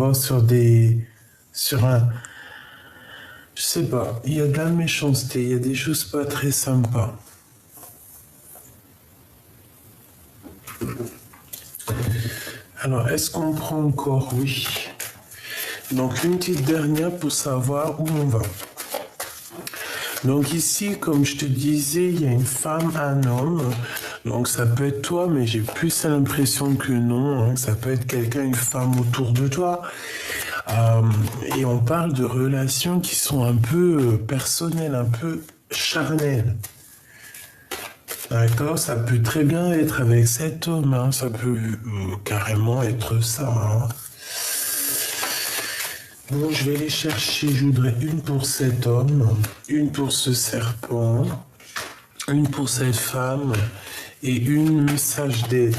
vois, sur je sais pas, il y a de la méchanceté, il y a des choses pas très sympas. Alors, est-ce qu'on prend encore? Oui. Donc, une petite dernière pour savoir où on va. Donc ici, comme je te disais, il y a une femme, un homme. Donc ça peut être toi, mais j'ai plus l'impression que non. Hein. Ça peut être quelqu'un, une femme autour de toi. Et on parle de relations qui sont un peu personnelles, un peu charnelles. D'accord? Ça peut très bien être avec cet homme. Hein. Ça peut carrément être ça. Hein. Bon, je vais les chercher. Je voudrais une pour cet homme, une pour ce serpent, une pour cette femme et une message d'aide.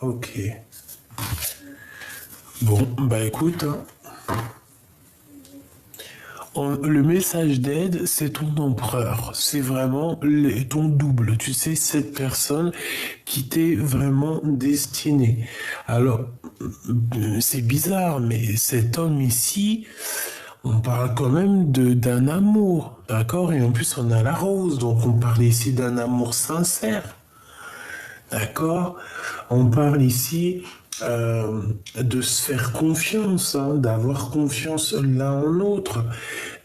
Ok. Bon, bah écoute, le message d'aide, c'est ton empereur. C'est vraiment ton double. Tu sais, cette personne qui t'est vraiment destinée. Alors, c'est bizarre, mais cet homme ici, on parle quand même d'un amour, d'accord? Et en plus, on a la rose, donc on parle ici d'un amour sincère, d'accord? On parle ici de se faire confiance, hein, d'avoir confiance l'un en l'autre,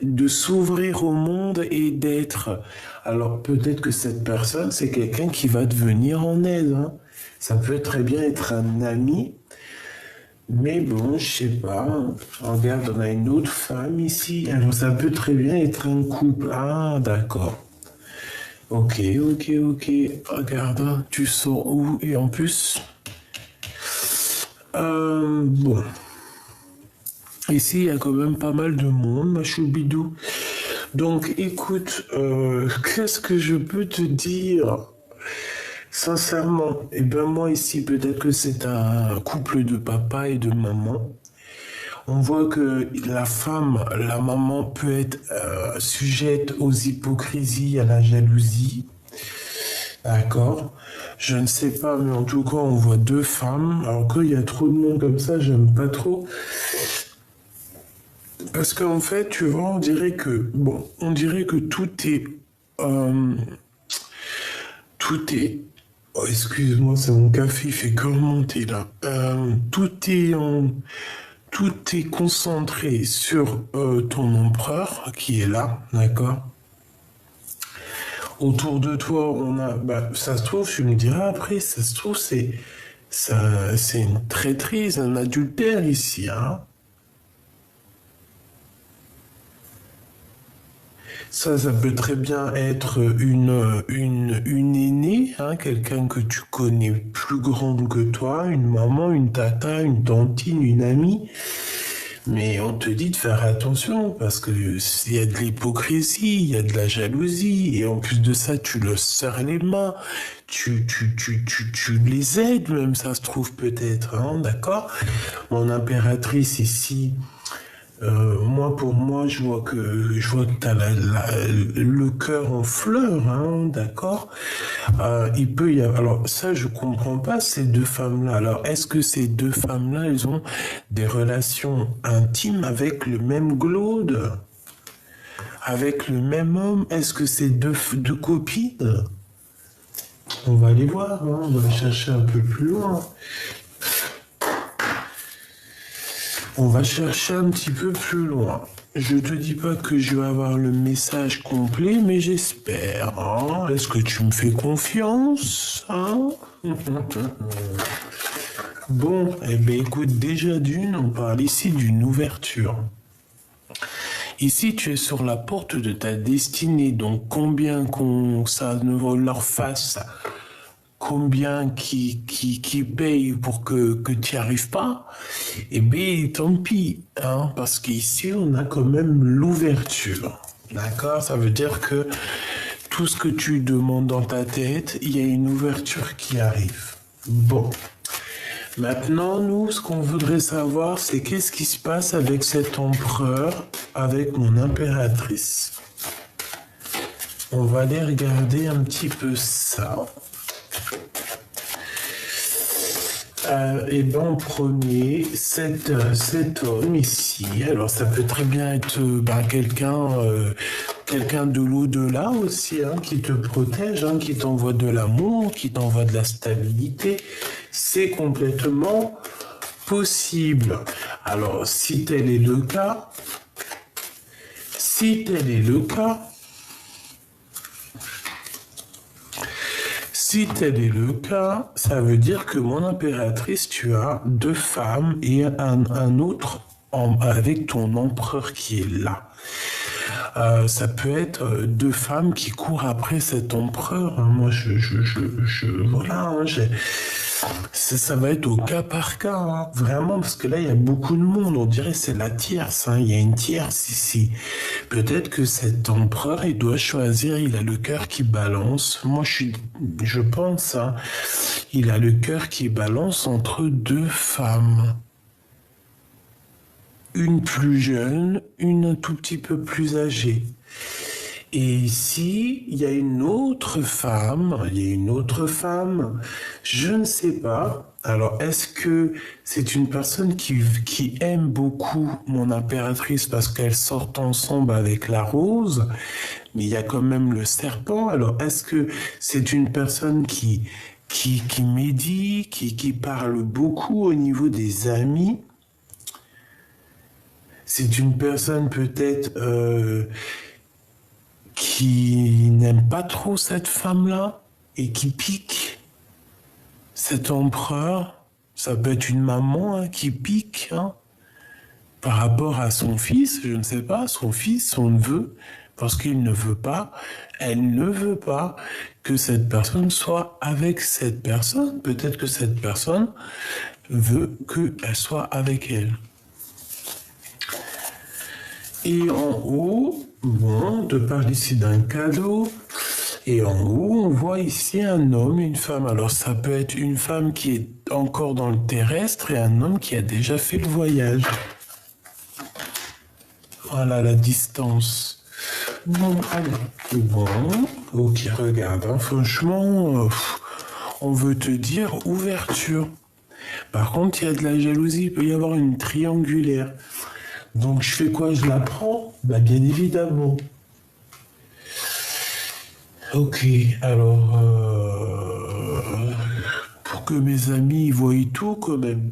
de s'ouvrir au monde et d'être. Alors peut-être que cette personne, c'est quelqu'un qui va te venir en aide. Hein. Ça peut très bien être un ami. Mais bon, je sais pas. Regarde, on a une autre femme ici. Alors ça peut très bien être un couple. Ah, d'accord. Ok, ok, ok. Regarde, hein, tu sors où? Et en plus, bon. Ici, il y a quand même pas mal de monde, ma choubidou. Donc, écoute, qu'est-ce que je peux te dire? Sincèrement, eh ben moi ici, peut-être que c'est un couple de papa et de maman. On voit que la femme, la maman peut être sujette aux hypocrisies, à la jalousie. D'accord? Je ne sais pas, mais en tout cas, on voit deux femmes. Alors qu'il y a trop de monde comme ça, j'aime pas trop. Parce qu'en fait, tu vois, on dirait que euh, tout est, oh, excuse-moi, c'est mon café, il fait que remonter là. Tout est concentré sur ton empereur qui est là, d'accord? Autour de toi, on a, bah, ça se trouve, tu me diras après, ça se trouve, c'est une traîtrise, un adultère ici, hein? Ça peut très bien être une aînée, hein, quelqu'un que tu connais plus grande que toi, une maman, une tata, une tantine, une amie. Mais on te dit de faire attention parce que s'il y a de l'hypocrisie, il y a de la jalousie, et en plus de ça, tu leur serres les mains, tu les aides même, ça se trouve peut-être, hein, d'accord? Mon impératrice ici, moi, pour moi, je vois que t'as le cœur en fleurs, hein, d'accord? Il peut y avoir. Alors, ça, je comprends pas ces deux femmes-là. Alors, est-ce que ces deux femmes-là, elles ont des relations intimes avec le même Glaude? Avec le même homme? Est-ce que c'est deux copines? On va aller voir, hein, on va chercher un peu plus loin. On va chercher un petit peu plus loin. Je te dis pas que je vais avoir le message complet, mais j'espère. Hein. Est-ce que tu me fais confiance, hein? Bon, eh bien écoute, déjà d'une, on parle ici d'une ouverture. Ici, tu es sur la porte de ta destinée, donc combien qu'on ça ne leur fasse, combien qui paye pour que tu n'y arrives pas, eh bien, tant pis, hein, parce qu'ici, on a quand même l'ouverture. D'accord? Ça veut dire que tout ce que tu demandes dans ta tête, il y a une ouverture qui arrive. Bon. Maintenant, nous, ce qu'on voudrait savoir, c'est qu'est-ce qui se passe avec cet empereur, avec mon impératrice. On va aller regarder un petit peu ça. Et ben en premier, cet homme ici, alors ça peut très bien être quelqu'un de l'au-delà aussi, hein, qui te protège, hein, qui t'envoie de l'amour, qui t'envoie de la stabilité. C'est complètement possible. Alors, si tel est le cas, si tel est le cas, Si tel est le cas, ça veut dire que mon impératrice, tu as deux femmes et un autre avec ton empereur qui est là. Ça peut être deux femmes qui courent après cet empereur. Hein. Moi, voilà, hein, ça va être au cas par cas, hein. Vraiment, parce que là, il y a beaucoup de monde. On dirait que c'est la tierce. Hein. Il y a une tierce ici. Peut-être que cet empereur, il doit choisir. Il a le cœur qui balance. Moi, je pense, hein, il a le cœur qui balance entre deux femmes. Une plus jeune, une un tout petit peu plus âgée. Et ici, il y a une autre femme, je ne sais pas. Alors, est-ce que c'est une personne qui aime beaucoup mon impératrice parce qu'elles sortent ensemble avec la rose, mais il y a quand même le serpent. Alors, est-ce que c'est une personne qui médit, qui parle beaucoup au niveau des amis? C'est une personne peut-être qui n'aime pas trop cette femme-là et qui pique cet empereur. Ça peut être une maman, hein, qui pique, hein, par rapport à son fils, je ne sais pas, son fils, son neveu, parce qu'il ne veut pas, elle ne veut pas que cette personne soit avec cette personne. Peut-être que cette personne veut qu'elle soit avec elle. Et en haut, bon, on te parle ici d'un cadeau. Et en haut, on voit ici un homme et une femme. Alors ça peut être une femme qui est encore dans le terrestre et un homme qui a déjà fait le voyage. Voilà la distance. Bon, allez. Bon, ok, regarde, hein, franchement, on veut te dire ouverture. Par contre, il y a de la jalousie, il peut y avoir une triangulaire. Donc je fais quoi? Je la prends? Bah bien évidemment. Ok, alors pour que mes amis voient tout quand même,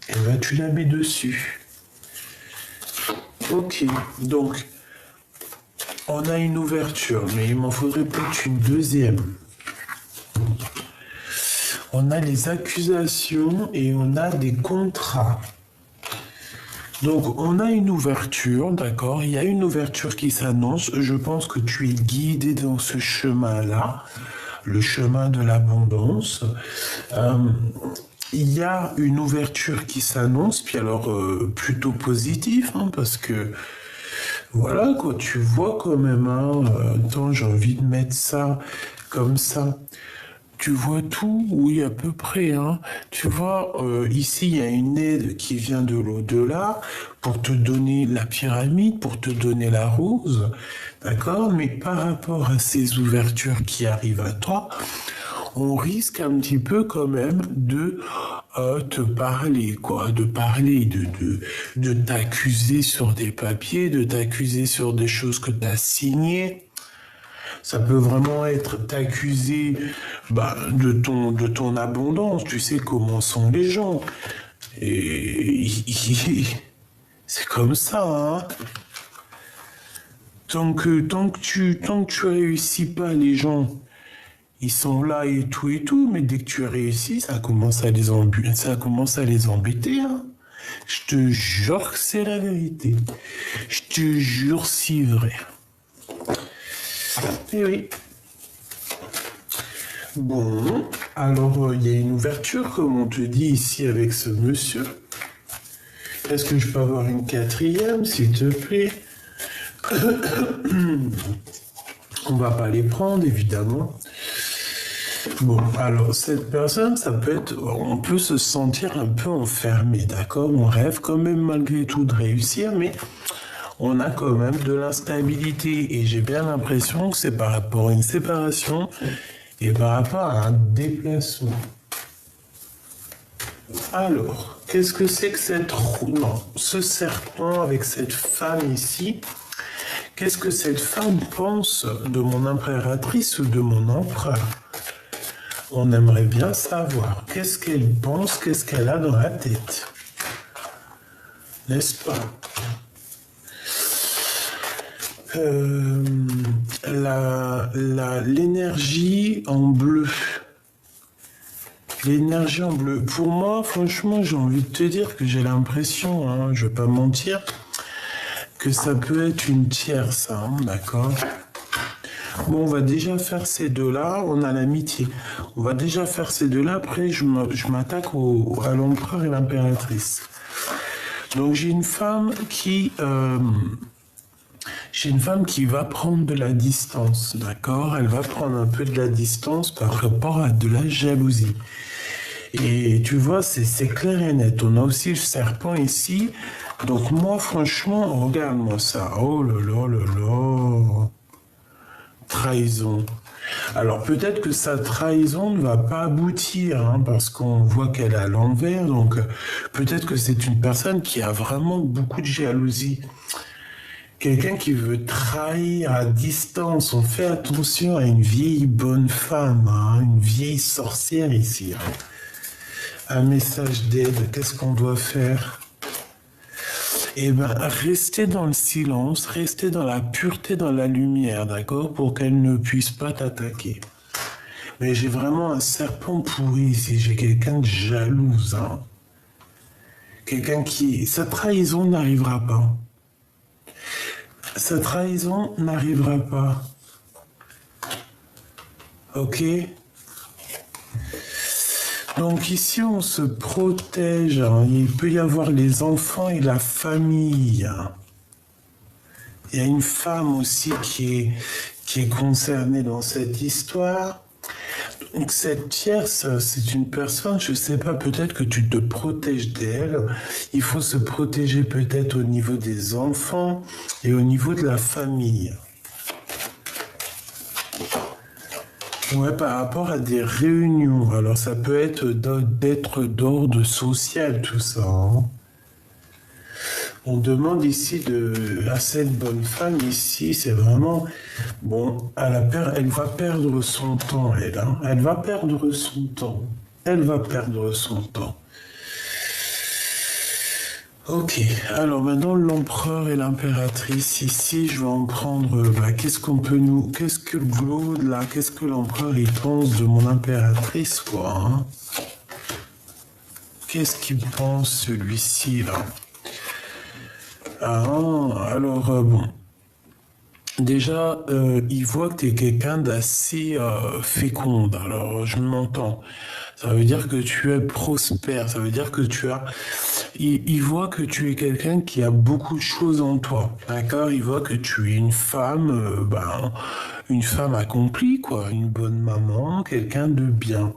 et ben tu la mets dessus. Ok, donc on a une ouverture, mais il m'en faudrait peut-être une deuxième. On a les accusations et on a des contrats. Donc, on a une ouverture, d'accord? Il y a une ouverture qui s'annonce. Je pense que tu es guidé dans ce chemin-là, le chemin de l'abondance. Il y a une ouverture qui s'annonce, puis alors plutôt positive, hein, parce que voilà, quoi, tu vois quand même, hein, attends, j'ai envie de mettre ça comme ça. Tu vois tout, oui, à peu près, hein. Tu vois, ici, il y a une aide qui vient de l'au-delà pour te donner la pyramide, pour te donner la rose, d'accord? Mais par rapport à ces ouvertures qui arrivent à toi, on risque un petit peu quand même de te parler, quoi, de t'accuser sur des papiers, de t'accuser sur des choses que tu as signées. Ça peut vraiment être t'accuser de ton abondance. Tu sais comment sont les gens. Et c'est comme ça, hein. Tant que tu réussis pas, les gens, ils sont là et tout, mais dès que tu réussis, ça commence à les embêter, hein. Je te jure que c'est la vérité. Je te jure, c'est vrai. Eh oui. Bon, alors il y a une ouverture, comme on te dit ici avec ce monsieur. Est-ce que je peux avoir une quatrième, s'il te plaît? On va pas les prendre, évidemment. Bon, alors cette personne, on peut se sentir un peu enfermé, d'accord? On rêve quand même malgré tout de réussir, mais on a quand même de l'instabilité et j'ai bien l'impression que c'est par rapport à une séparation et par rapport à un déplacement. Alors, qu'est-ce que c'est que cette roue? Non, ce serpent avec cette femme ici. Qu'est-ce que cette femme pense de mon impératrice ou de mon empereur? On aimerait bien savoir. Qu'est-ce qu'elle pense, qu'est-ce qu'elle a dans la tête? N'est-ce pas? L'énergie en bleu. L'énergie en bleu. Pour moi, franchement, j'ai envie de te dire que j'ai l'impression, hein, je vais pas mentir, que ça peut être une tierce, hein, d'accord? Bon, on va déjà faire ces deux-là, on a l'amitié. On va déjà faire ces deux-là, après je m'attaque à l'empereur et l'impératrice. Donc j'ai une femme qui va prendre de la distance, d'accord? Elle va prendre un peu de la distance par rapport à de la jalousie. Et tu vois, c'est clair et net. On a aussi le serpent ici. Donc moi, franchement, regarde-moi ça. Oh là là là là. Trahison. Alors peut-être que sa trahison ne va pas aboutir, hein, parce qu'on voit qu'elle est à l'envers. Donc peut-être que c'est une personne qui a vraiment beaucoup de jalousie. Quelqu'un qui veut trahir à distance. On fait attention à une vieille bonne femme, hein, une vieille sorcière ici. Hein. Un message d'aide, qu'est-ce qu'on doit faire? Eh bien, rester dans le silence, rester dans la pureté, dans la lumière, d'accord? Pour qu'elle ne puisse pas t'attaquer. Mais j'ai vraiment un serpent pourri ici, j'ai quelqu'un de jalouse, hein. Quelqu'un qui... Sa trahison n'arrivera pas. Sa trahison n'arrivera pas. Ok? Donc ici, on se protège. Hein. Il peut y avoir les enfants et la famille. Il y a une femme aussi qui est concernée dans cette histoire. Donc cette tierce, c'est une personne, je ne sais pas, peut-être que tu te protèges d'elle. Il faut se protéger peut-être au niveau des enfants et au niveau de la famille. Ouais, par rapport à des réunions. Alors, ça peut être d'être d'ordre social, tout ça. Hein. On demande ici à cette bonne femme ici, c'est vraiment... Bon, elle va perdre son temps, elle. Hein. Elle va perdre son temps. Elle va perdre son temps. Ok, alors maintenant l'empereur et l'impératrice, ici je vais en prendre, qu'est-ce que le Glaude là, qu'est-ce que l'empereur il pense de mon impératrice quoi, hein? Qu'est-ce qu'il pense celui-ci là? Ah, alors bon, déjà il voit que tu es quelqu'un d'assez féconde, alors je m'entends. Ça veut dire que tu es prospère, ça veut dire que tu as... Il voit que tu es quelqu'un qui a beaucoup de choses en toi, d'accord? Il voit que tu es une femme, une femme accomplie, quoi, une bonne maman, quelqu'un de bien.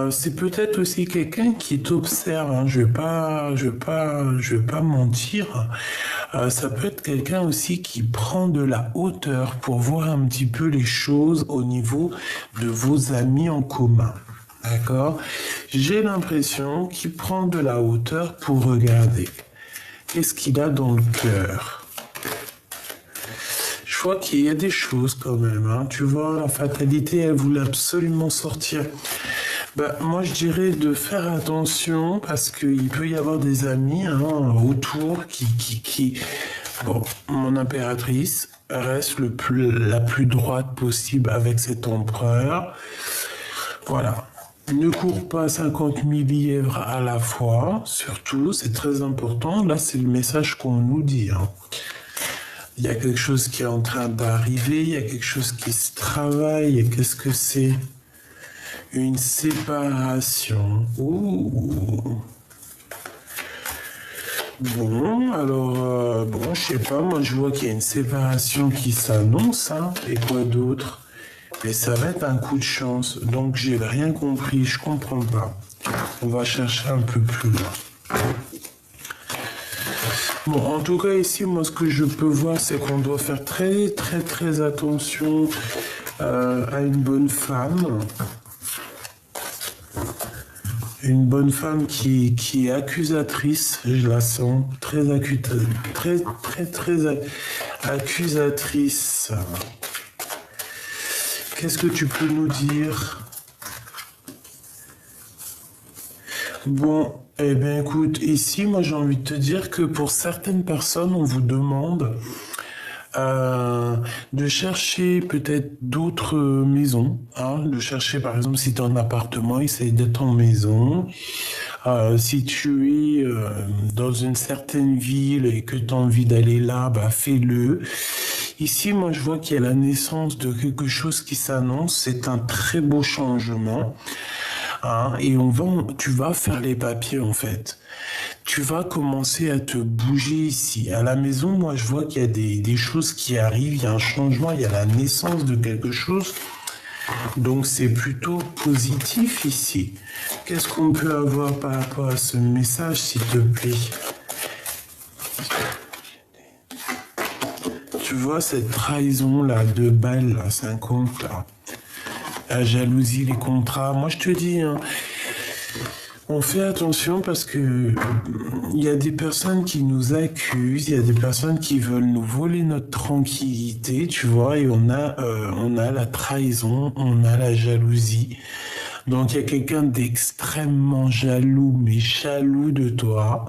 C'est peut-être aussi quelqu'un qui t'observe, hein. Je vais pas mentir. Ça peut être quelqu'un aussi qui prend de la hauteur pour voir un petit peu les choses au niveau de vos amis en commun. D'accord? J'ai l'impression qu'il prend de la hauteur pour regarder. Qu'est-ce qu'il a dans le cœur? Je vois qu'il y a des choses quand même. Hein. Tu vois, la fatalité, elle voulait absolument sortir. Moi, je dirais de faire attention parce qu'il peut y avoir des amis autour qui... Bon, mon impératrice reste la plus droite possible avec cet empereur. Voilà. Ne cours pas 50 000 lièvres à la fois, surtout, c'est très important. Là, c'est le message qu'on nous dit. Hein. Il y a quelque chose qui est en train d'arriver, il y a quelque chose qui se travaille. Et qu'est-ce que c'est? Une séparation. Ouh. Bon, alors, je sais pas, moi je vois qu'il y a une séparation qui s'annonce, hein. Et quoi d'autre? Mais ça va être un coup de chance. Donc j'ai rien compris, je comprends pas. On va chercher un peu plus loin. Bon, en tout cas ici, moi ce que je peux voir, c'est qu'on doit faire très très très attention à une bonne femme. Une bonne femme qui est accusatrice, je la sens très accusatrice. Qu'est-ce que tu peux nous dire? Bon, eh bien écoute, ici, moi j'ai envie de te dire que pour certaines personnes, on vous demande de chercher peut-être d'autres maisons, hein, de chercher par exemple si tu es en appartement, essaye d'être en maison. Si tu es dans une certaine ville et que tu as envie d'aller là, bah fais-le. Ici, moi je vois qu'il y a la naissance de quelque chose qui s'annonce, c'est un très beau changement. Hein, et tu vas faire les papiers en fait. Tu vas commencer à te bouger ici. À la maison, moi, je vois qu'il y a des choses qui arrivent, il y a un changement, il y a la naissance de quelque chose. Donc, c'est plutôt positif ici. Qu'est-ce qu'on peut avoir par rapport à ce message, s'il te plaît? Tu vois cette trahison-là, de balles, là, 50, là. La jalousie, les contrats. Moi, je te dis, hein, on fait attention parce que il y a des personnes qui nous accusent, il y a des personnes qui veulent nous voler notre tranquillité, tu vois, et on a la trahison, on a la jalousie. Donc, il y a quelqu'un d'extrêmement jaloux, mais jaloux de toi.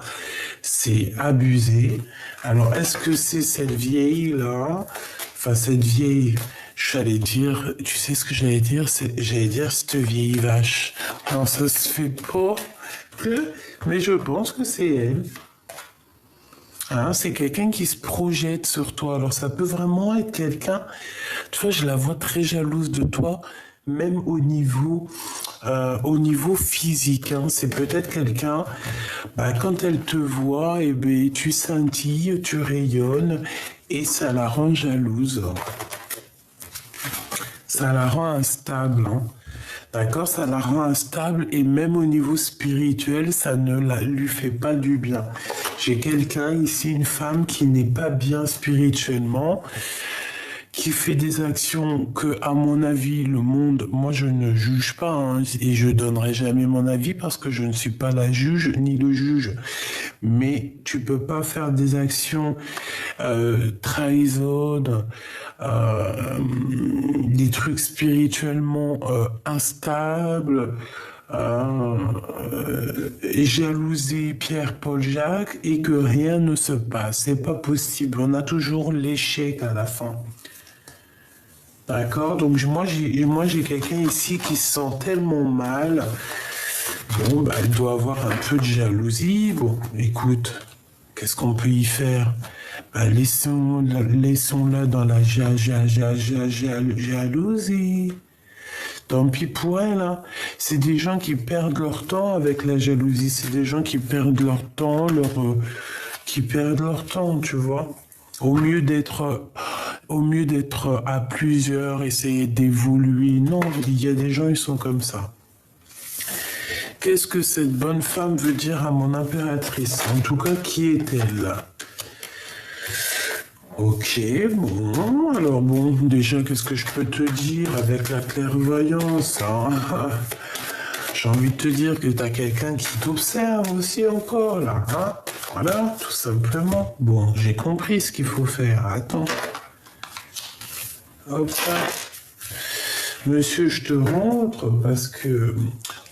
C'est abusé. Alors, est-ce que c'est cette vieille-là? Enfin, cette vieille, j'allais dire, tu sais ce que j'allais dire? J'allais dire cette vieille vache. Non, ça se fait pas. Mais je pense que c'est elle. Hein, c'est quelqu'un qui se projette sur toi. Alors, ça peut vraiment être quelqu'un, tu vois, je la vois très jalouse de toi, même au niveau physique. Hein. C'est peut-être quelqu'un, bah, quand elle te voit, eh ben, tu scintilles, tu rayonnes, et ça la rend jalouse. Ça la rend instable. Hein. D'accord, ça la rend instable et même au niveau spirituel, ça ne lui fait pas du bien. J'ai quelqu'un ici, une femme qui n'est pas bien spirituellement, qui fait des actions que, à mon avis, le monde, moi je ne juge pas, hein, et je donnerai jamais mon avis parce que je ne suis pas la juge ni le juge. Mais tu peux pas faire des actions trahison, des trucs spirituellement instables, jalouser Pierre-Paul Jacques et que rien ne se passe. C'est pas possible. On a toujours l'échec à la fin. D'accord? Donc moi j'ai quelqu'un ici qui se sent tellement mal. Bon, bah, elle doit avoir un peu de jalousie. Bon, écoute, qu'est-ce qu'on peut y faire? Bah, laissons-la dans la jalousie. Tant pis pour elle, hein. C'est des gens qui perdent leur temps avec la jalousie. C'est des gens qui perdent leur temps, qui perdent leur temps, tu vois. Au mieux d'être à plusieurs, essayer d'évoluer. Non, il y a des gens, ils sont comme ça. Qu'est-ce que cette bonne femme veut dire à mon impératrice? En tout cas, qui est-elle? Ok, bon, alors bon, déjà, qu'est-ce que je peux te dire avec la clairvoyance, hein? J'ai envie de te dire que t'as quelqu'un qui t'observe aussi encore, là, hein? Voilà, tout simplement. Bon, j'ai compris ce qu'il faut faire. Attends. Hop là. Monsieur, je te rentre parce que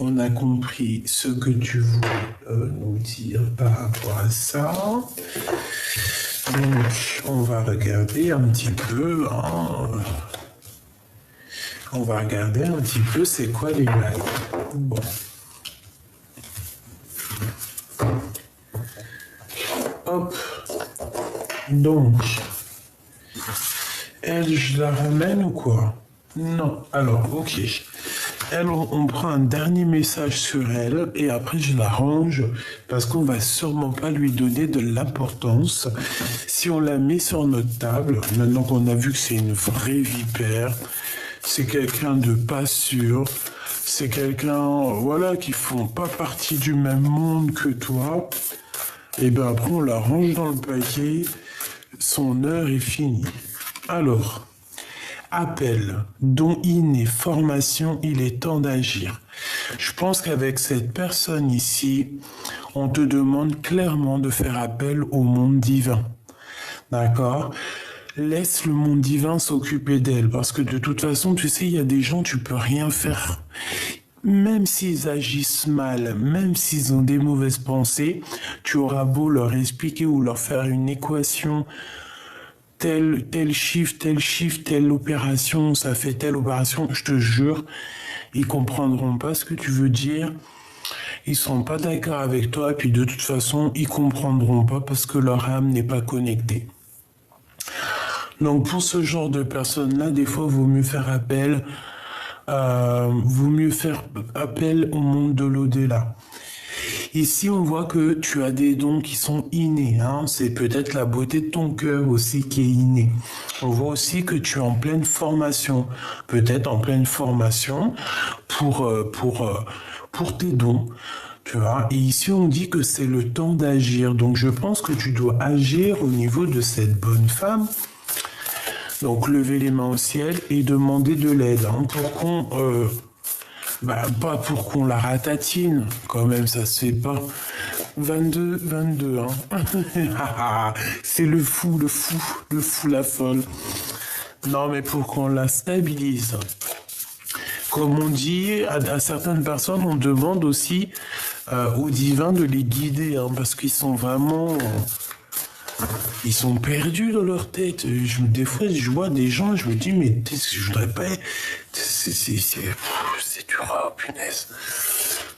on a compris ce que tu voulais nous dire par rapport à ça. Donc, on va regarder un petit peu. Hein, on va regarder un petit peu c'est quoi les blagues. Bon. Hop. Donc, elle, je la ramène ou quoi? Non. Alors, ok. Elle, on prend un dernier message sur elle et après je la range parce qu'on va sûrement pas lui donner de l'importance si on la met sur notre table. Maintenant qu'on a vu que c'est une vraie vipère, c'est quelqu'un de pas sûr, c'est quelqu'un, voilà, qui font pas partie du même monde que toi. Et ben après on la range dans le paquet, son heure est finie. Alors. Appel, don inné, formation, il est temps d'agir. Je pense qu'avec cette personne ici, on te demande clairement de faire appel au monde divin. D'accord? Laisse le monde divin s'occuper d'elle, parce que de toute façon, tu sais, il y a des gens, tu peux rien faire. Même s'ils agissent mal, même s'ils ont des mauvaises pensées, tu auras beau leur expliquer ou leur faire une équation, tel chiffre, telle opération, ça fait telle opération, je te jure, ils comprendront pas ce que tu veux dire. Ils sont pas d'accord avec toi, et puis de toute façon, ils comprendront pas parce que leur âme n'est pas connectée. Donc pour ce genre de personnes-là, des fois, vaut mieux faire appel au monde de l'au-delà. Ici, on voit que tu as des dons qui sont innés. Hein. C'est peut-être la beauté de ton cœur aussi qui est innée. On voit aussi que tu es en pleine formation, peut-être en pleine formation pour tes dons. Tu vois. Et ici, on dit que c'est le temps d'agir. Donc, je pense que tu dois agir au niveau de cette bonne femme. Donc, lever les mains au ciel et demander de l'aide. Hein, pas pour qu'on la ratatine, quand même, ça se fait pas. 22, hein. C'est le fou, la folle. Non, mais pour qu'on la stabilise. Comme on dit, à certaines personnes, on demande aussi au divin de les guider, hein, parce qu'ils sont vraiment... Ils sont perdus dans leur tête. Des fois, je vois des gens, je me dis, mais je voudrais pas... C'est dur, oh, punaise.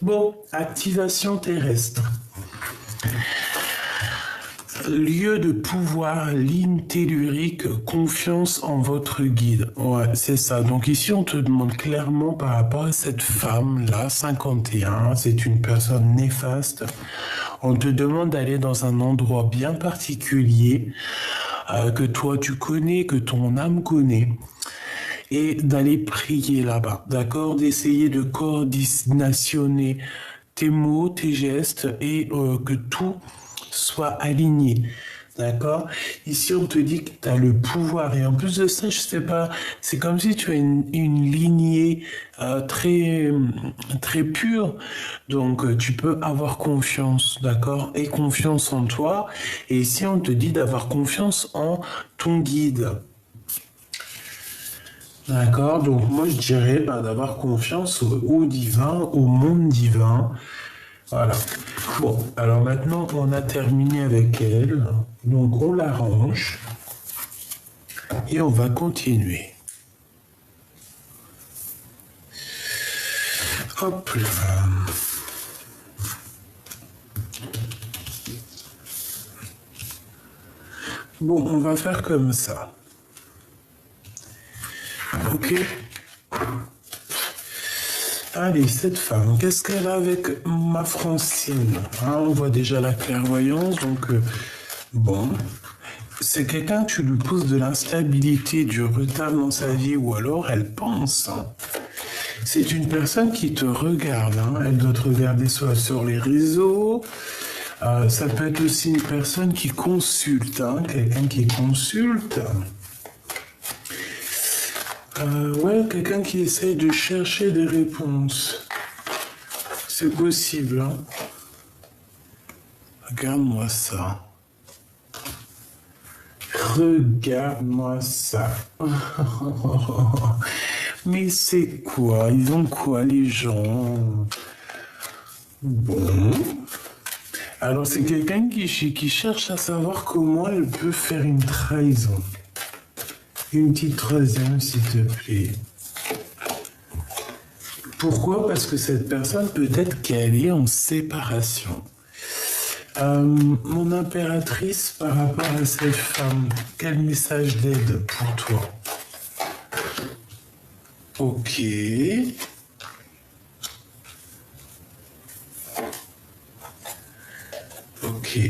Bon, activation terrestre. Lieu de pouvoir, ligne tellurique, confiance en votre guide. Ouais, c'est ça. Donc ici, on te demande clairement par rapport à cette femme-là, 51, c'est une personne néfaste. On te demande d'aller dans un endroit bien particulier, que toi tu connais, que ton âme connaît, et d'aller prier là-bas, d'accord? D'essayer de coordinationner tes mots, tes gestes, et que tout soit aligné. D'accord? Ici, on te dit que tu as le pouvoir. Et en plus de ça, je sais pas, c'est comme si tu as une lignée très, très pure. Donc, tu peux avoir confiance, d'accord? Et confiance en toi. Et ici, on te dit d'avoir confiance en ton guide. D'accord? Donc, moi, je dirais d'avoir confiance au divin, au monde divin. Voilà. Bon, alors maintenant on a terminé avec elle, donc on la range et on va continuer. Hop là. Bon, on va faire comme ça. Ok. Allez, cette femme, qu'est-ce qu'elle a avec ma Francine? Hein, on voit déjà la clairvoyance, donc bon. C'est quelqu'un, tu lui poses de l'instabilité, du retard dans sa vie, ou alors elle pense. Hein. C'est une personne qui te regarde, hein. Elle doit te regarder soit sur les réseaux, ça peut être aussi une personne qui consulte, hein, quelqu'un qui consulte. Ouais, quelqu'un qui essaye de chercher des réponses. C'est possible, hein. Regarde-moi ça. Regarde-moi ça. Mais c'est quoi? Ils ont quoi, les gens? Bon. Alors, c'est quelqu'un qui cherche à savoir comment elle peut faire une trahison. Une petite troisième, s'il te plaît. Pourquoi? Parce que cette personne, peut-être qu'elle est en séparation. Mon impératrice, par rapport à cette femme, quel message d'aide pour toi? Ok. Ok.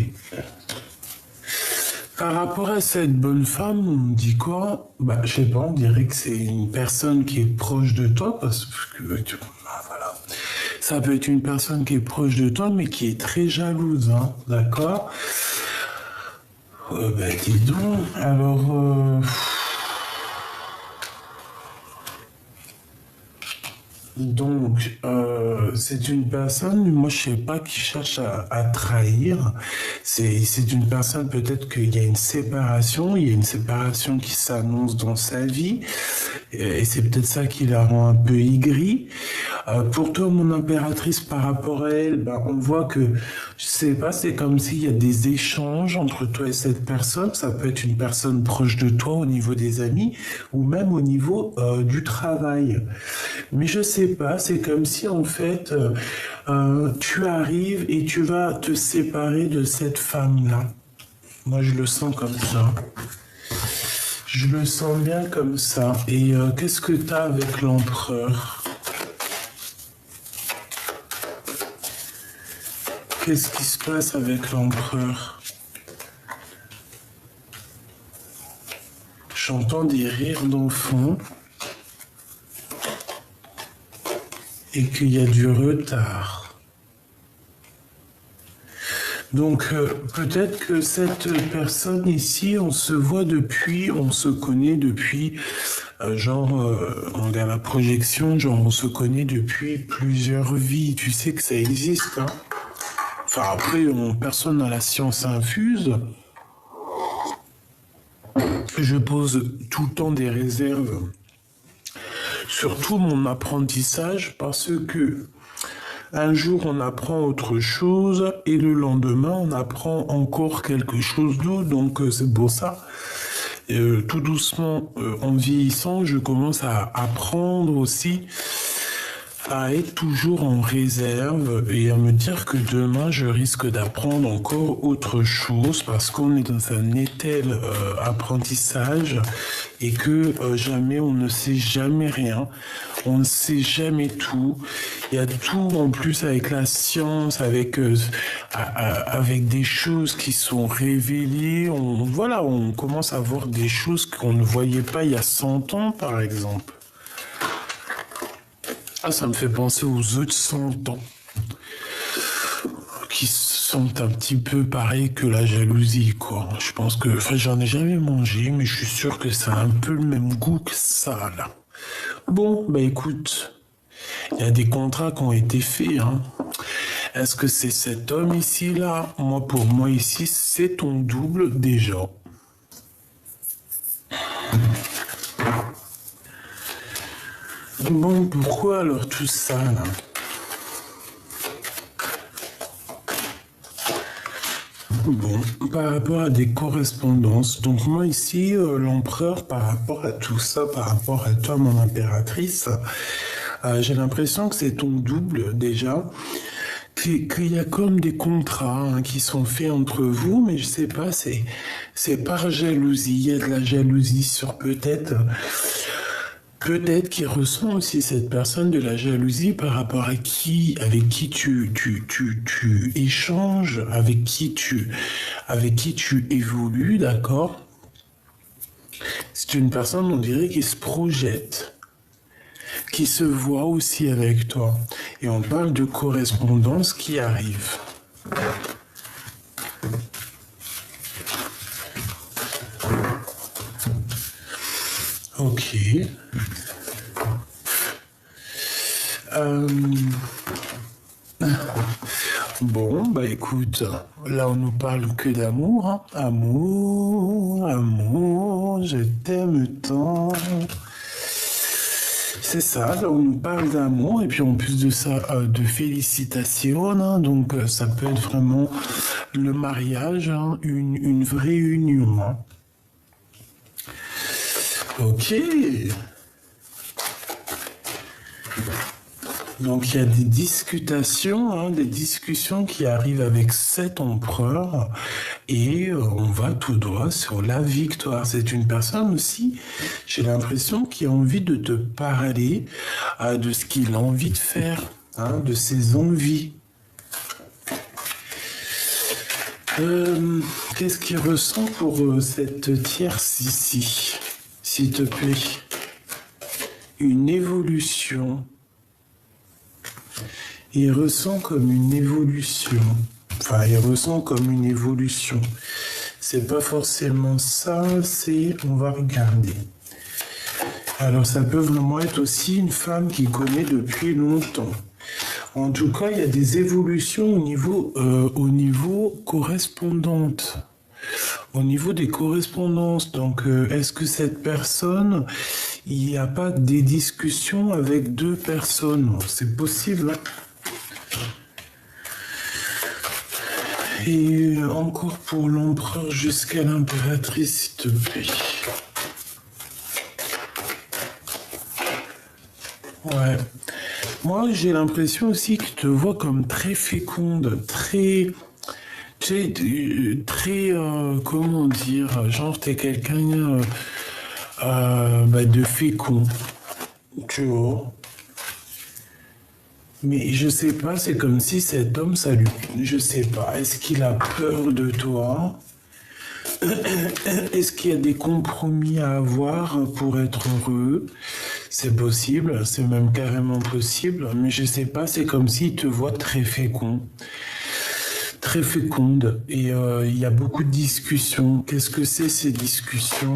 Par rapport à cette bonne femme, on me dit quoi? Je sais pas, on dirait que c'est une personne qui est proche de toi, parce que, voilà. Ça peut être une personne qui est proche de toi, mais qui est très jalouse, hein, d'accord? Dis donc, alors... Donc, c'est une personne, moi je sais pas, qui cherche à trahir. C'est une personne, peut-être qu'il y a il y a une séparation qui s'annonce dans sa vie, et c'est peut-être ça qui la rend un peu aigrie. Pour toi, mon impératrice, par rapport à elle, ben, on voit que, je sais pas, c'est comme s'il y a des échanges entre toi et cette personne. Ça peut être une personne proche de toi au niveau des amis ou même au niveau du travail. Mais je sais pas, c'est comme si en fait, tu arrives et tu vas te séparer de cette femme-là. Moi, je le sens comme ça. Je le sens bien comme ça. Et qu'est-ce que t'as avec l'empereur? Qu'est-ce qui se passe avec l'empereur? J'entends des rires d'enfants et qu'il y a du retard. Donc peut-être que cette personne ici, on se voit depuis, on se connaît depuis, on regarde la projection, genre on se connaît depuis plusieurs vies. Tu sais que ça existe, hein? Enfin après, personne n'a la science infuse. Je pose tout le temps des réserves sur tout mon apprentissage parce que un jour on apprend autre chose et le lendemain on apprend encore quelque chose d'autre. Donc c'est pour ça, tout doucement, en vieillissant, je commence à apprendre aussi à être toujours en réserve et à me dire que demain je risque d'apprendre encore autre chose parce qu'on est dans un étel apprentissage et que jamais on ne sait jamais rien, on ne sait jamais tout. Il y a tout en plus avec la science, avec des choses qui sont révélées. On commence à voir des choses qu'on ne voyait pas il y a 100 ans par exemple. Ah, ça me fait penser aux œufs de 100 ans, qui sont un petit peu pareils que la jalousie, quoi. Je pense que, enfin, j'en ai jamais mangé, mais je suis sûr que ça a un peu le même goût que ça, là. Bon, bah écoute, il y a des contrats qui ont été faits, hein. Est-ce que c'est cet homme ici, là? Moi, pour moi, ici, c'est ton double, déjà. Bon, pourquoi alors tout ça, là? Bon, par rapport à des correspondances. Donc moi ici, l'empereur, par rapport à tout ça, par rapport à toi, mon impératrice, j'ai l'impression que c'est ton double déjà, qu'il y a comme des contrats hein, qui sont faits entre vous, mais je sais pas, c'est par jalousie. Il y a de la jalousie sur peut-être qu'il ressent aussi cette personne de la jalousie par rapport à avec qui tu échanges, avec qui tu évolues, d'accord? C'est une personne, on dirait, qui se projette, qui se voit aussi avec toi. Et on parle de correspondance qui arrive. Ok. Bon, bah écoute, là on nous parle que d'amour, hein. Amour, amour, je t'aime tant. C'est ça, là on nous parle d'amour, et puis en plus de ça, de félicitations, hein. Donc ça peut être vraiment le mariage, hein, une vraie union, hein. Ok. Donc il y a des discutations, hein, des discussions qui arrivent avec cet empereur et on va tout droit sur la victoire. C'est une personne aussi, j'ai l'impression, qui a envie de te parler de ce qu'il a envie de faire, hein, de ses envies. Qu'est-ce qu'il ressent pour cette tierce ici, s'il te plaît? Une évolution. Il ressent comme une évolution. Enfin, il ressent comme une évolution. C'est pas forcément ça, on va regarder. Alors, ça peut vraiment être aussi une femme qui connaît depuis longtemps. En tout cas, il y a des évolutions au niveau correspondante. Au niveau des correspondances, donc est-ce que cette personne, il n'y a pas des discussions avec deux personnes? C'est possible, hein. Et encore pour l'empereur jusqu'à l'impératrice, s'il te plaît. Ouais. Moi, j'ai l'impression aussi qu'il te voit comme très féconde, très... Tu sais, très... comment dire? Genre, t'es quelqu'un de fécond, tu vois. Mais je sais pas, c'est comme si cet homme, ça lui... Je sais pas, est-ce qu'il a peur de toi? Est-ce qu'il y a des compromis à avoir pour être heureux? C'est possible, c'est même carrément possible, mais je sais pas, c'est comme s'il te voit très fécond, très féconde, et il y a beaucoup de discussions. Qu'est-ce que c'est ces discussions?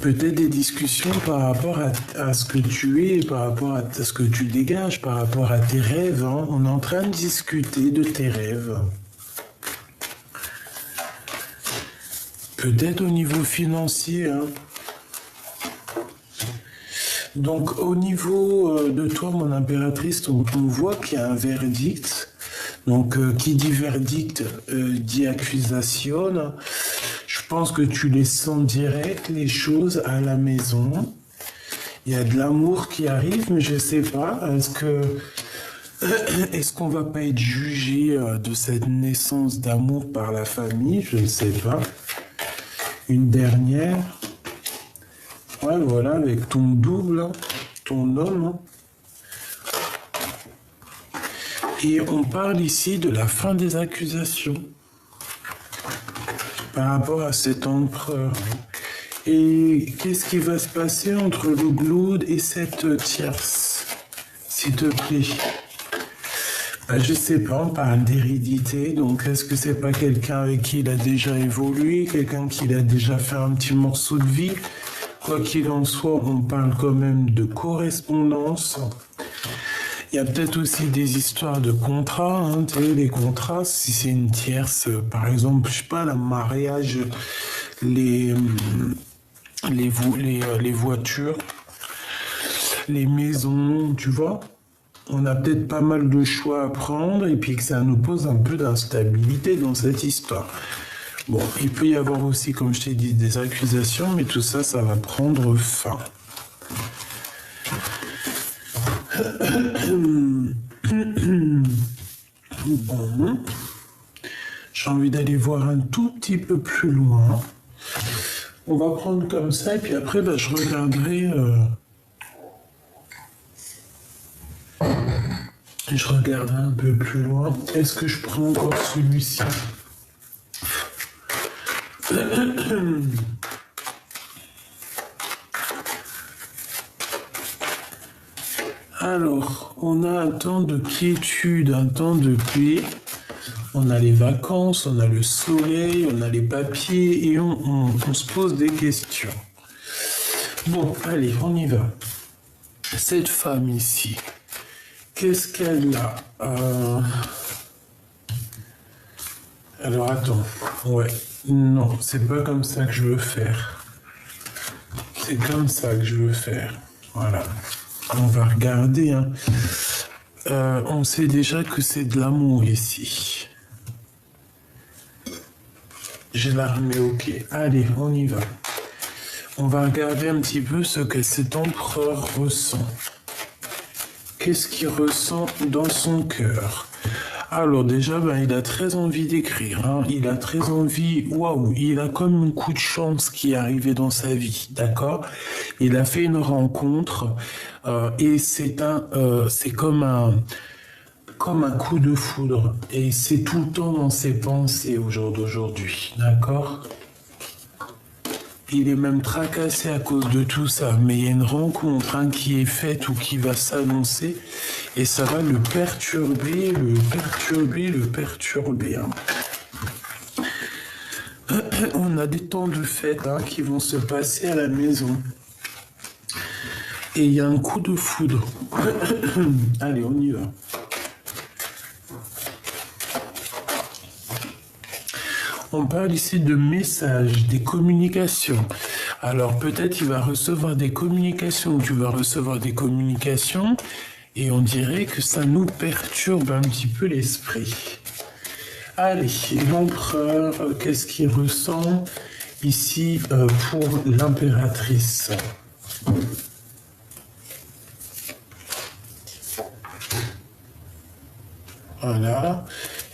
Peut-être des discussions par rapport à ce que tu es, par rapport à ce que tu dégages, par rapport à tes rêves, hein. On est en train de discuter de tes rêves. Peut-être au niveau financier, hein. Donc au niveau de toi, mon impératrice, on voit qu'il y a un verdict. Donc qui dit verdict dit accusation. Je pense que tu les sens direct, les choses à la maison. Il y a de l'amour qui arrive, mais je sais pas. Est-ce qu'on va pas être jugé de cette naissance d'amour par la famille? Je ne sais pas. Une dernière. Ouais, voilà, avec ton double, hein, ton homme. Hein. Et on parle ici de la fin des accusations par rapport à cet empereur. Et qu'est-ce qui va se passer entre le Glaude et cette tierce, s'il te plaît? Je sais pas, on parle d'hérédité, donc est-ce que c'est pas quelqu'un avec qui il a déjà évolué, quelqu'un qui a déjà fait un petit morceau de vie? Quoi qu'il en soit, on parle quand même de correspondance. Il y a peut-être aussi des histoires de contrats, hein, tu sais, les contrats, si c'est une tierce, par exemple, je sais pas, le mariage, les voitures, les maisons, tu vois. On a peut-être pas mal de choix à prendre et puis que ça nous pose un peu d'instabilité dans cette histoire. Bon, il peut y avoir aussi, comme je t'ai dit, des accusations, mais tout ça, ça va prendre fin. Bon. J'ai envie d'aller voir un tout petit peu plus loin. On va prendre comme ça, et puis après, je regarderai... Je regarderai un peu plus loin. Est-ce que je prends encore celui-ci? Alors, on a un temps de quiétude, un temps de paix. On a les vacances, on a le soleil, on a les papiers et on se pose des questions. Bon, allez, on y va. Cette femme ici, qu'est-ce qu'elle a? Alors, attends. Ouais. Non, c'est pas comme ça que je veux faire. C'est comme ça que je veux faire. Voilà. On va regarder. Hein. On sait déjà que c'est de l'amour ici. J'ai l'armée, ok. Allez, on y va. On va regarder un petit peu ce que cet empereur ressent. Qu'est-ce qu'il ressent dans son cœur? Alors déjà, il a très envie d'écrire. Hein. Il a très envie... Waouh, il a comme un coup de chance qui est arrivé dans sa vie, d'accord? Il a fait une rencontre et c'est comme un coup de foudre. Et c'est tout le temps dans ses pensées au jour d'aujourd'hui, d'accord? Il est même tracassé à cause de tout ça, mais il y a une rencontre qui est faite ou qui va s'annoncer et ça va le perturber, hein. On a des temps de fête qui vont se passer à la maison. Et il y a un coup de foudre. Allez, on y va. On parle ici de messages, des communications. Alors peut-être il va recevoir des communications, tu vas recevoir des communications, et on dirait que ça nous perturbe un petit peu l'esprit. Allez, l'empereur, qu'est-ce qu'il ressent ici pour l'impératrice? Voilà.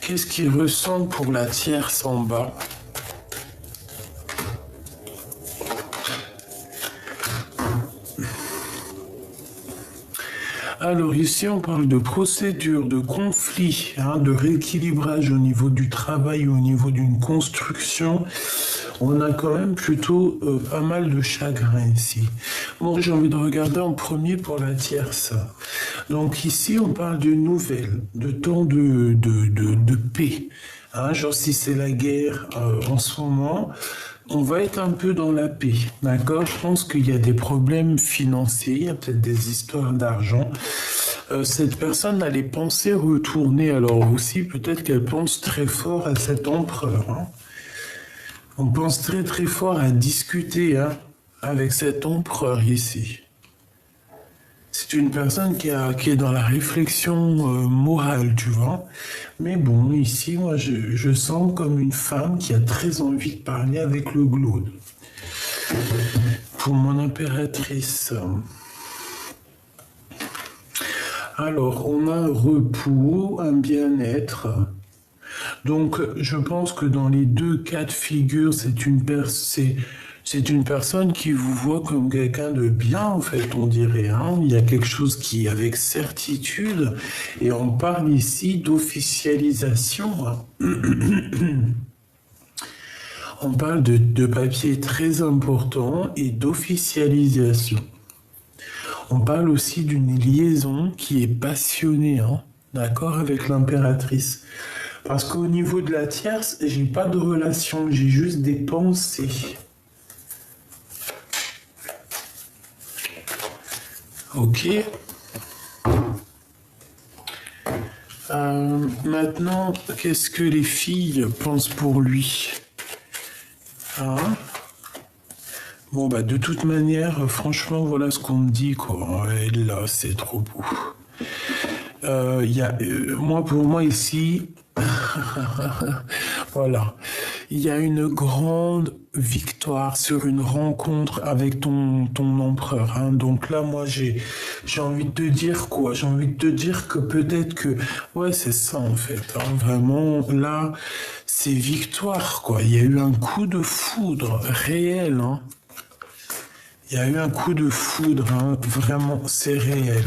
Qu'est-ce qu'il ressent pour la tierce en bas? Alors ici, on parle de procédure, de conflit, hein, de rééquilibrage au niveau du travail, au niveau d'une construction. On a quand même plutôt pas mal de chagrin ici. Bon, j'ai envie de regarder en premier pour la tierce. Donc ici, on parle de nouvelles, de temps de paix. Hein, genre si c'est la guerre en ce moment, on va être un peu dans la paix, d'accord? Je pense qu'il y a des problèmes financiers, il y a peut-être des histoires d'argent. Cette personne allait penser retourner, alors aussi peut-être qu'elle pense très fort à cet empereur. Hein. On pense très très fort à discuter hein, avec cet empereur ici. C'est une personne qui est dans la réflexion morale, tu vois. Mais bon, ici, moi, je sens comme une femme qui a très envie de parler avec le glaude. Pour mon impératrice. Alors, on a un repos, un bien-être. Donc, je pense que dans les deux cas de figure, c'est une personne qui vous voit comme quelqu'un de bien, en fait, on dirait. Hein. Il y a quelque chose qui est avec certitude, et on parle ici d'officialisation. Hein. On parle de papier très important et d'officialisation. On parle aussi d'une liaison qui est passionnée, hein, d'accord, avec l'impératrice. Parce qu'au niveau de la tierce, j'ai pas de relation, j'ai juste des pensées. Ok. Maintenant, qu'est-ce que les filles pensent pour lui? Hein? Bon, bah, de toute manière, franchement, voilà ce qu'on me dit, quoi. Et là, c'est trop beau. Pour moi, ici, voilà. Il y a une grande victoire sur une rencontre avec ton empereur. Hein. Donc là, moi, j'ai envie de te dire quoi? J'ai envie de te dire que peut-être que... Ouais, c'est ça, en fait. Hein. Vraiment, là, c'est victoire, quoi. Il y a eu un coup de foudre réel, hein. Il y a eu un coup de foudre, hein. Vraiment, c'est réel.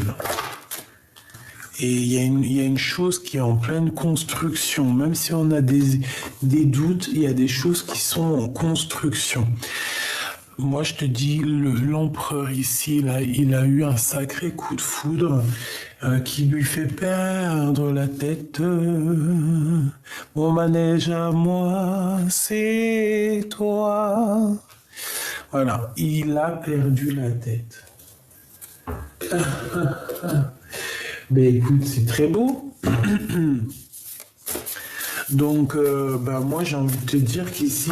Et il y a une chose qui est en pleine construction. Même si on a des doutes, il y a des choses qui sont en construction. Moi, je te dis, l'empereur ici, là, il a eu un sacré coup de foudre qui lui fait perdre la tête. Mon manège à moi, c'est toi. Voilà, il a perdu la tête. Mais écoute, c'est très beau. Donc, moi, j'ai envie de te dire qu'ici,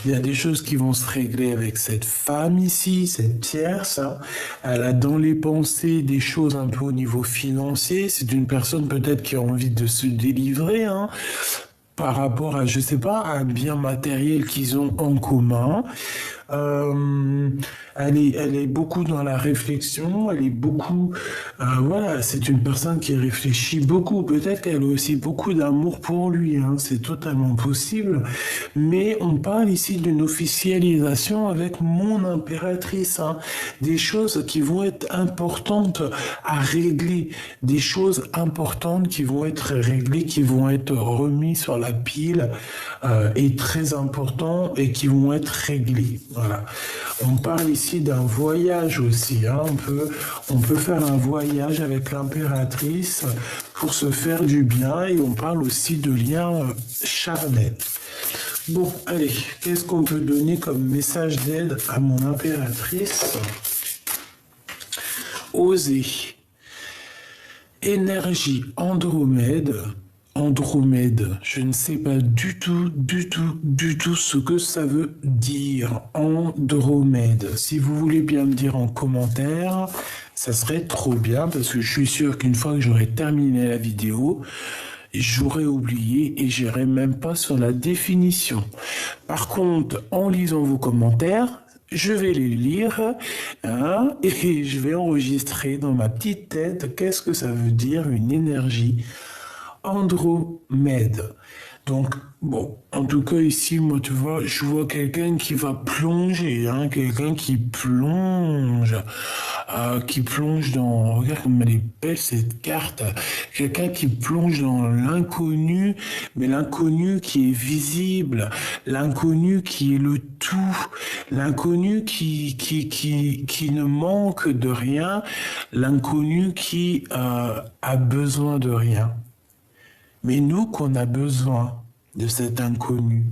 il y a des choses qui vont se régler avec cette femme ici, cette tierce. Hein. Elle a dans les pensées des choses un peu au niveau financier. C'est une personne peut-être qui a envie de se délivrer, hein, par rapport à, je sais pas, un bien matériel qu'ils ont en commun. Elle est beaucoup dans la réflexion, elle est beaucoup, voilà, c'est une personne qui réfléchit beaucoup. Peut-être qu'elle a aussi beaucoup d'amour pour lui, hein, c'est totalement possible. Mais on parle ici d'une officialisation avec mon impératrice, hein, des choses qui vont être importantes à régler, des choses importantes qui vont être réglées, qui vont être remises sur la pile, et très importants et qui vont être réglées. Voilà. On parle ici d'un voyage aussi. Hein. On peut faire un voyage avec l'impératrice pour se faire du bien et on parle aussi de liens charnels. Bon, allez, qu'est-ce qu'on peut donner comme message d'aide à mon impératrice? oser. Énergie Andromède. Andromède, je ne sais pas du tout ce que ça veut dire. Andromède. Si vous voulez bien me dire en commentaire, ça serait trop bien parce que je suis sûr qu'une fois que j'aurai terminé la vidéo, j'aurais oublié et j'irai même pas sur la définition. Par contre, en lisant vos commentaires, je vais les lire hein, et je vais enregistrer dans ma petite tête qu'est-ce que ça veut dire une énergie Andromède. Donc, bon, en tout cas, ici, moi, tu vois, je vois quelqu'un qui va plonger, hein, quelqu'un qui plonge dans, regarde comme elle est belle cette carte, quelqu'un qui plonge dans l'inconnu, mais l'inconnu qui est visible, l'inconnu qui est le tout, l'inconnu qui ne manque de rien, l'inconnu qui a besoin de rien. Mais nous qu'on a besoin de cet inconnu.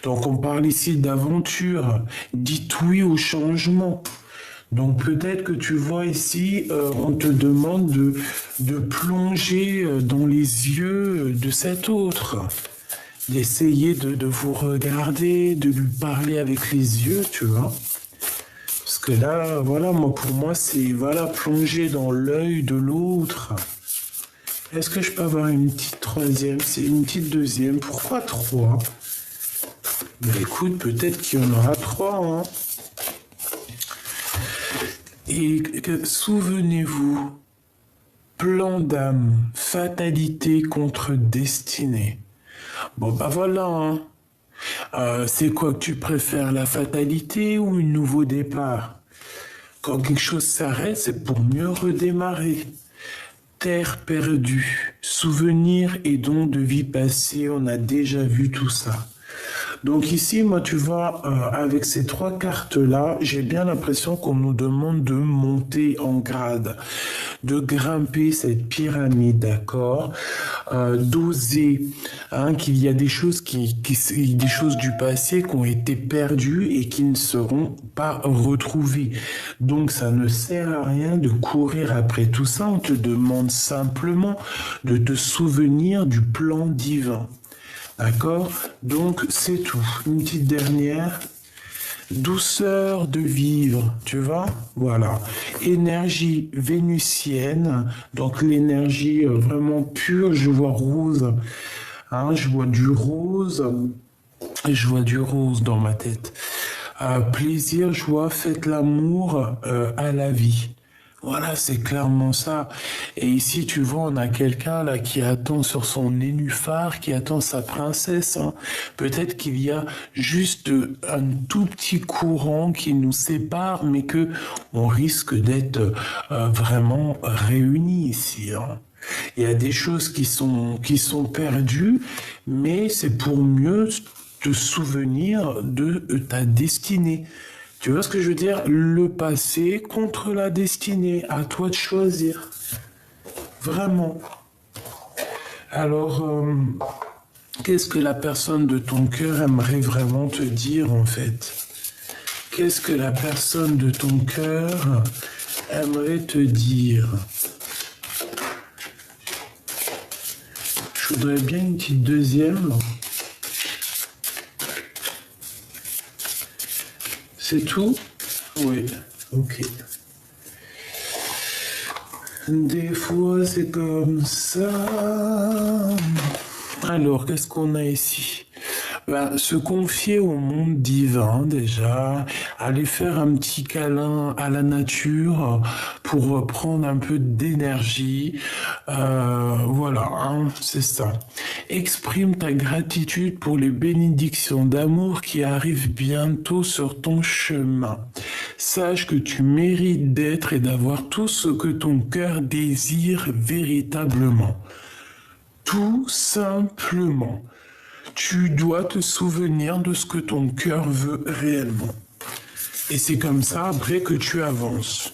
Donc on parle ici d'aventure, dites oui au changement. Donc peut-être que tu vois ici, on te demande de plonger dans les yeux de cet autre, d'essayer de vous regarder, de lui parler avec les yeux, tu vois. Parce que là, voilà, pour moi, c'est voilà, plonger dans l'œil de l'autre. Est-ce que je peux avoir une petite troisième? C'est une petite deuxième. Pourquoi trois? Ben écoute, peut-être qu'il y en aura trois. Hein. Et souvenez-vous, plan d'âme, fatalité contre destinée. Bon, bah voilà. Hein. C'est quoi que tu préfères, la fatalité ou un nouveau départ? Quand quelque chose s'arrête, c'est pour mieux redémarrer. Terre perdue, souvenirs et dons de vie passée, on a déjà vu tout ça. Donc ici, moi, tu vois, avec ces trois cartes-là, j'ai bien l'impression qu'on nous demande de monter en grade, de grimper cette pyramide, d'accord, d'oser, hein, qu'il y a des choses des choses du passé qui ont été perdues et qui ne seront pas retrouvées. Donc ça ne sert à rien de courir après tout ça. On te demande simplement de te souvenir du plan divin. D'accord? Donc, c'est tout. Une petite dernière. Douceur de vivre, tu vois? Voilà. Énergie vénusienne. Donc, l'énergie vraiment pure. Je vois rose. Hein, je vois du rose. Et je vois du rose dans ma tête. Plaisir, joie, faites l'amour à la vie. Voilà, c'est clairement ça. Et ici, tu vois, on a quelqu'un là qui attend sur son nénuphar, qui attend sa princesse. Hein. Peut-être qu'il y a juste un tout petit courant qui nous sépare, mais que on risque d'être vraiment réunis ici. Hein. Il y a des choses qui sont perdues, mais c'est pour mieux te souvenir de ta destinée. Tu vois ce que je veux dire? Le passé contre la destinée. À toi de choisir. Vraiment. Alors, qu'est-ce que la personne de ton cœur aimerait vraiment te dire, en fait? Qu'est-ce que la personne de ton cœur aimerait te dire? Je voudrais bien une petite deuxième. C'est tout? Oui, ok. Des fois, c'est comme ça. Alors, qu'est-ce qu'on a ici? Se confier au monde divin, déjà. Aller faire un petit câlin à la nature pour prendre un peu d'énergie. Voilà, hein, c'est ça. Exprime ta gratitude pour les bénédictions d'amour qui arrivent bientôt sur ton chemin. Sache que tu mérites d'être et d'avoir tout ce que ton cœur désire véritablement. Tout simplement. Tu dois te souvenir de ce que ton cœur veut réellement. Et c'est comme ça après que tu avances.